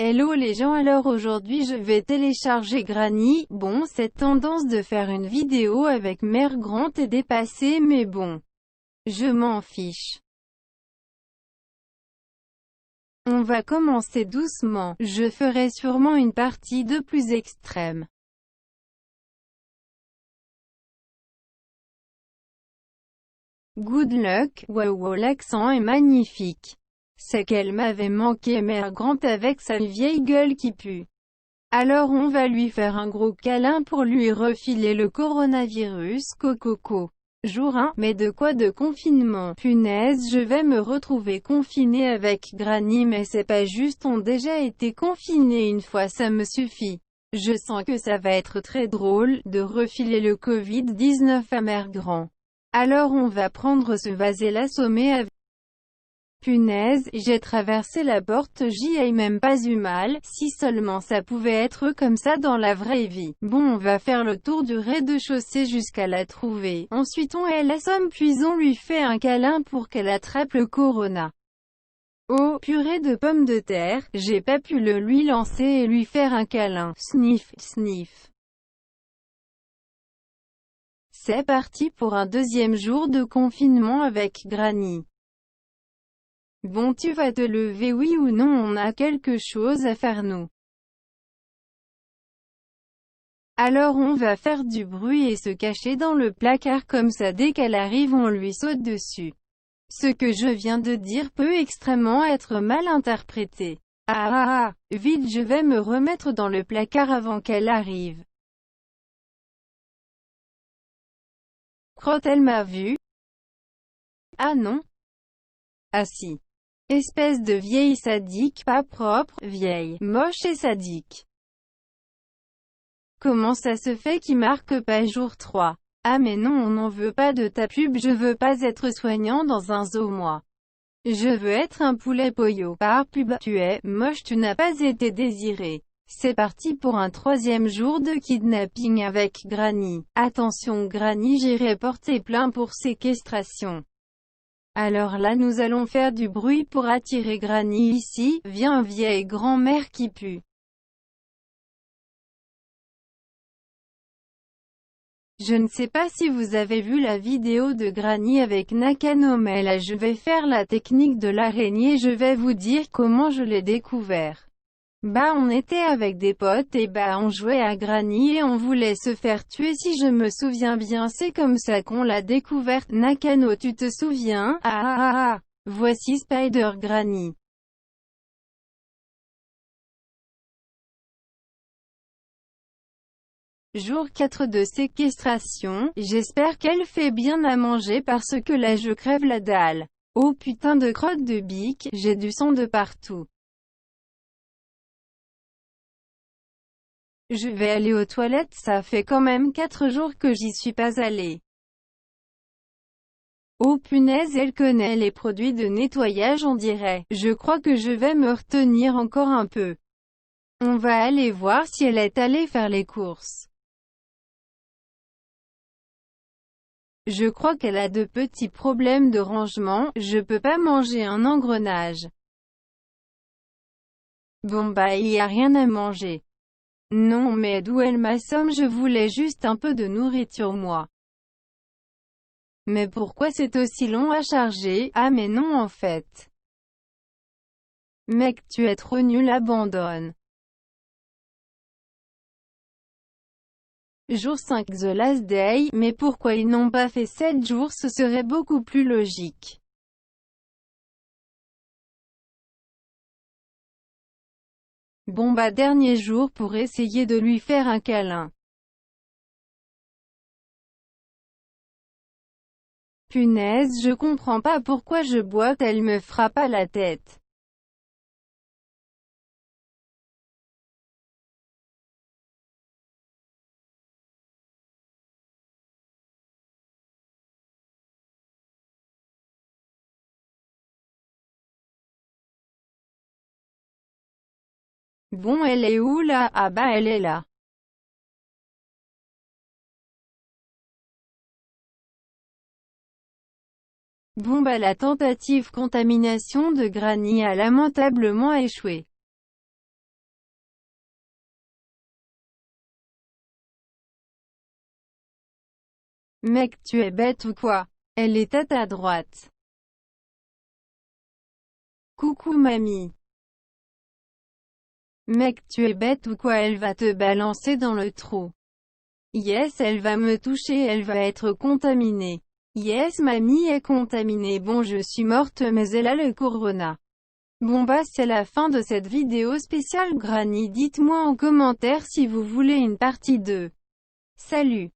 Hello les gens, alors aujourd'hui je vais télécharger Granny. Bon, cette tendance de faire une vidéo avec Mère Grant est dépassée, mais bon, je m'en fiche. On va commencer doucement, je ferai sûrement une partie de plus extrême. Good luck, wow, l'accent est magnifique. C'est qu'elle m'avait manqué Mère Grant avec sa vieille gueule qui pue. Alors on va lui faire un gros câlin pour lui refiler le coronavirus, cococo. Jour 1, mais de quoi de confinement? Punaise, je vais me retrouver confiné avec Granny, mais c'est pas juste, on déjà été confiné une fois, ça me suffit. Je sens que ça va être très drôle, de refiler le Covid-19 à Mère Grant. Alors on va prendre ce vase et l'assommer avec... Punaise, j'ai traversé la porte, j'y ai même pas eu mal, si seulement ça pouvait être comme ça dans la vraie vie. Bon, on va faire le tour du rez-de-chaussée jusqu'à la trouver. Ensuite on l'assomme puis on lui fait un câlin pour qu'elle attrape le corona. Oh, purée de pommes de terre, j'ai pas pu le lui lancer et lui faire un câlin. Sniff, sniff. C'est parti pour un deuxième jour de confinement avec Granny. Bon, tu vas te lever, oui ou non, on a quelque chose à faire nous. Alors on va faire du bruit et se cacher dans le placard comme ça dès qu'elle arrive on lui saute dessus. Ce que je viens de dire peut extrêmement être mal interprété. Vite je vais me remettre dans le placard avant qu'elle arrive. Crotte, elle m'a vu? Ah non? Ah si. Espèce de vieille sadique, pas propre, vieille, moche et sadique. Comment ça se fait qu'il marque pas jour 3? Ah mais non, on n'en veut pas de ta pub, je veux pas être soignant dans un zoo moi. Je veux être un poulet pollo. Par pub, tu es moche, tu n'as pas été désiré. C'est parti pour un troisième jour de kidnapping avec Granny. Attention Granny, j'irai porter plainte pour séquestration. Alors là nous allons faire du bruit pour attirer Granny ici, viens vieille grand-mère qui pue. Je ne sais pas si vous avez vu la vidéo de Granny avec Nakano, mais là je vais faire la technique de l'araignée, je vais vous dire comment je l'ai découvert. Bah on était avec des potes et bah on jouait à Granny et on voulait se faire tuer si je me souviens bien, c'est comme ça qu'on l'a découverte. Nakano, tu te souviens? Voici Spider Granny. Jour 4 de séquestration, j'espère qu'elle fait bien à manger parce que là je crève la dalle. Oh putain de crotte de bique, j'ai du sang de partout. Je vais aller aux toilettes, ça fait quand même 4 jours que j'y suis pas allée. Oh punaise, elle connaît les produits de nettoyage on dirait. Je crois que je vais me retenir encore un peu. On va aller voir si elle est allée faire les courses. Je crois qu'elle a de petits problèmes de rangement, je peux pas manger un engrenage. Bon bah il y a rien à manger. Non mais d'où elle m'assomme, je voulais juste un peu de nourriture moi. Mais pourquoi c'est aussi long à charger? Ah mais non en fait. Mec tu es trop nul, abandonne. Jour 5 The Last Day, mais pourquoi ils n'ont pas fait 7 jours, ce serait beaucoup plus logique. Bon bah dernier jour pour essayer de lui faire un câlin. Punaise, je comprends pas pourquoi je bois, elle me frappe à la tête. Bon elle est où là? Ah bah elle est là. Bon bah la tentative contamination de Granny a lamentablement échoué. Mec, tu es bête ou quoi? Elle est à ta droite. Coucou mamie. Mec, tu es bête ou quoi? Elle va te balancer dans le trou. Yes, elle va me toucher, elle va être contaminée. Yes, mamie est contaminée. Bon, je suis morte mais elle a le corona. Bon bah c'est la fin de cette vidéo spéciale Granny. Dites-moi en commentaire si vous voulez une partie 2. Salut.